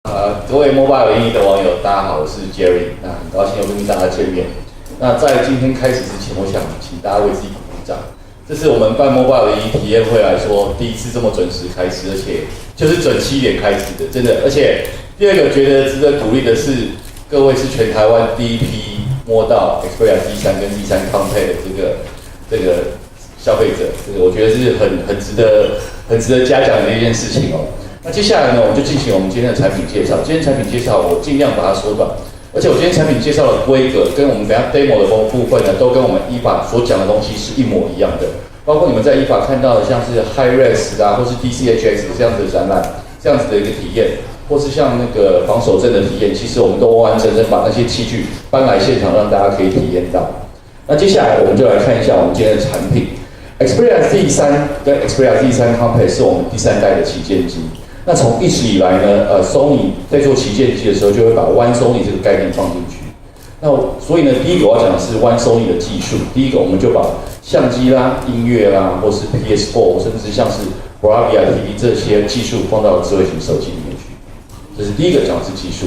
各位 Mobile 1的网友，大家好，我是 Jerry。那很高兴又跟大家见面。那在今天开始之前，我想请大家为自己鼓掌。这是我们办 Mobile 1体验会来说，第一次这么准时开始，而且就是准7点开始的，真的。而且第二个觉得值得鼓励的是，各位是全台湾第一批摸到 Xperia Z3跟 Z3 Compact 的这个消费者，这个我觉得是很值得嘉奖的一件事情哦。那接下来呢，我们就进行我们今天的产品介绍。今天产品介绍我尽量把它缩短，而且我今天产品介绍的规格跟我们等下 demo 的部分呢，都跟我们EVA所讲的东西是一模一样的。包括你们在EVA看到的像是 HiRes 啊，或是 DCHX 这样子的展览，这样子的一个体验，或是像那个防守阵的体验，其实我们都完完整整把那些器具搬来现场，让大家可以体验到。那接下来我们就来看一下我们今天的产品。Xperia Z3 跟 Xperia Z3 Compact 是我们第3代的旗舰机。那从一直以来呢，Sony 在做旗舰机的时候，就会把 One Sony 这个概念放进去。那所以呢，第一个我要讲的是 One Sony 的技术。第一个，我们就把相机啦、音乐啦，或是 PS4， 甚至像是 Bravia TV 这些技术放到智慧型手机里面去。这是第一个讲的是技术。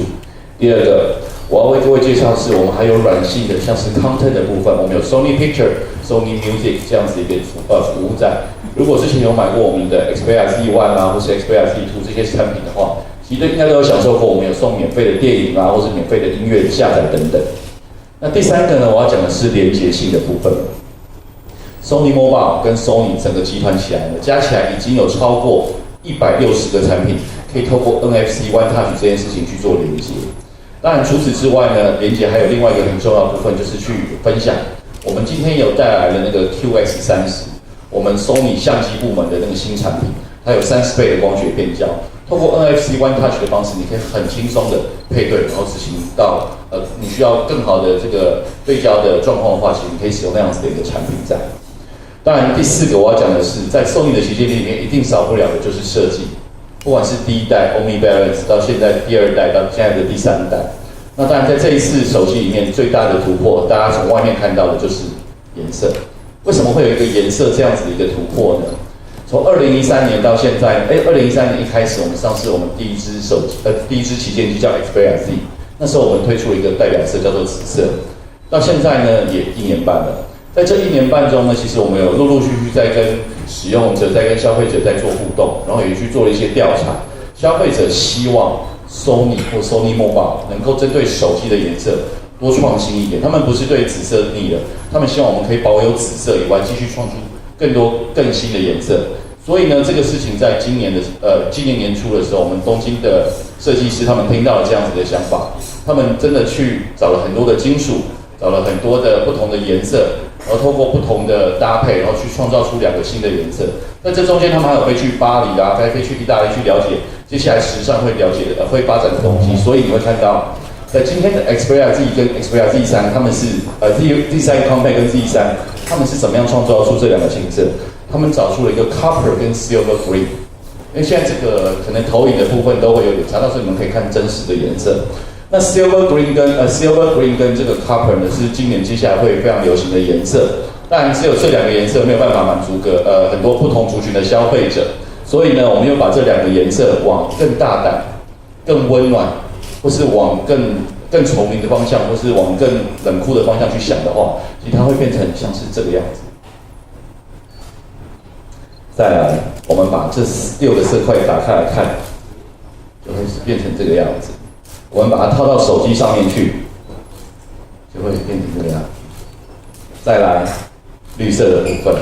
第二个，我要为各位介绍的是，我们还有软性的，像是 content 的部分，我们有 Sony Picture、Sony Music 这样子一个服务在。如果之前有买过我们的 Xperia Z1 啊，或是 Xperia Z2 这些产品的话，其实应该都有享受过。我们有送免费的电影啊，或是免费的音乐的下载等等。那第三个呢，我要讲的是连结性的部分。Sony Mobile 跟 Sony 整个集团起来呢，加起来已经有超过160个产品可以透过 NFC One Touch 这件事情去做连接。当然，除此之外呢，连接还有另外一个很重要的部分，就是去分享。我们今天有带来了那个 QX30。我们 Sony 相机部门的那个新产品，它有30倍的光学变焦，透过 NFC One Touch 的方式，你可以很轻松的配对，然后执行到你需要更好的这个对焦的状况的话，其实你可以使用那样子的一个产品在。当然，第4个我要讲的是，在 Sony 的旗舰机里面，一定少不了的就是设计，不管是第1代 Omni Balance 到现在第2代到现在的第3代。那当然，在这一次手机里面最大的突破，大家从外面看到的就是颜色。为什么会有一个颜色这样子的一个突破呢？从2013年到现在，2013年一开始，我们上市我们第一支旗舰机叫 Xperia Z， 那时候我们推出了一个代表色叫做紫色，到现在呢也1年半了。在这1年半中呢，其实我们有陆续在跟使用者、在跟消费者在做互动，然后也去做了一些调查。消费者希望 Sony 或 Sony Mobile 能够针对手机的颜色多创新一点，他们不是对紫色腻了，他们希望我们可以保有紫色以外，继续创出更多更新的颜色。所以呢，这个事情在今年年初的时候，我们东京的设计师他们听到了这样子的想法，他们真的去找了很多的金属，找了很多的不同的颜色，然后透过不同的搭配，然后去创造出2个新的颜色。在这中间，他们还有飞去巴黎啦，飞去意大利去了解接下来时尚会会发展的东西。所以你会看到。在今天的 Xperia Z 跟 Xperia Z3， 他们是Z3 Compact 跟 Z3， 他们是怎么样创造出这2个新色？他们找出了一个 Copper 跟 Silver Green。因为现在这个可能投影的部分都会有点差，到时候你们可以看真实的颜色。那 Silver Green 跟这个 Copper 呢，是今年接下来会非常流行的颜色。当然，只有这2个颜色没有办法满足很多不同族群的消费者，所以呢，我们又把这2个颜色往更大胆、更温暖。或是往更丛林的方向，或是往更冷酷的方向去想的话，其实它会变成像是这个样子。再来，我们把这6个色块打开来看，就会变成这个样子。我们把它套到手机上面去，就会变成这个样子。再来，绿色的部分，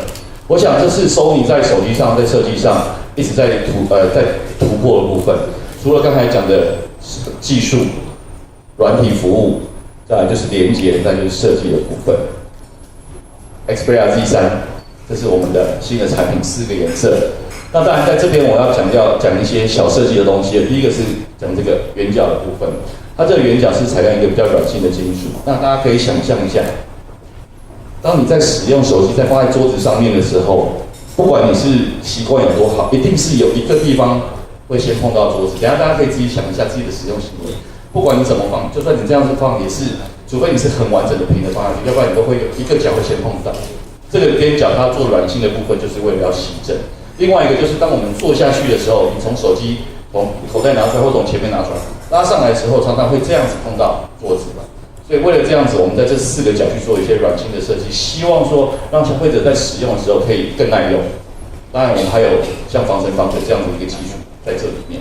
我想这是 Sony 在手机上、在设计上一直在突破的部分。除了刚才讲的技术、软体服务，再来就是连接，再就是设计的部分。Xperia Z3， 这是我们的新的产品，4个颜色。那当然在这边我要讲一些小设计的东西。第一个是讲这个圆角的部分，它这个圆角是采用一个比较软性的金属。那大家可以想象一下，当你在使用手机在放在桌子上面的时候，不管你是习惯有多好，一定是有一个地方会先碰到桌子。等一下大家可以自己想一下自己的使用行为，不管你怎么放，就算你这样子放也是，除非你是很完整的平的放下去，要不然你都会有一个角会先碰到。这个边角它做软性的部分，就是为了要吸震。另外一个就是当我们坐下去的时候，你从手机从口袋拿出来或从前面拿出来，拉上来的时候常常会这样子碰到桌子嘛。所以为了这样子，我们在这4个角去做一些软性的设计，希望说让消费者在使用的时候可以更耐用。当然，我们还有像防尘防水这样的一个技术在这里面。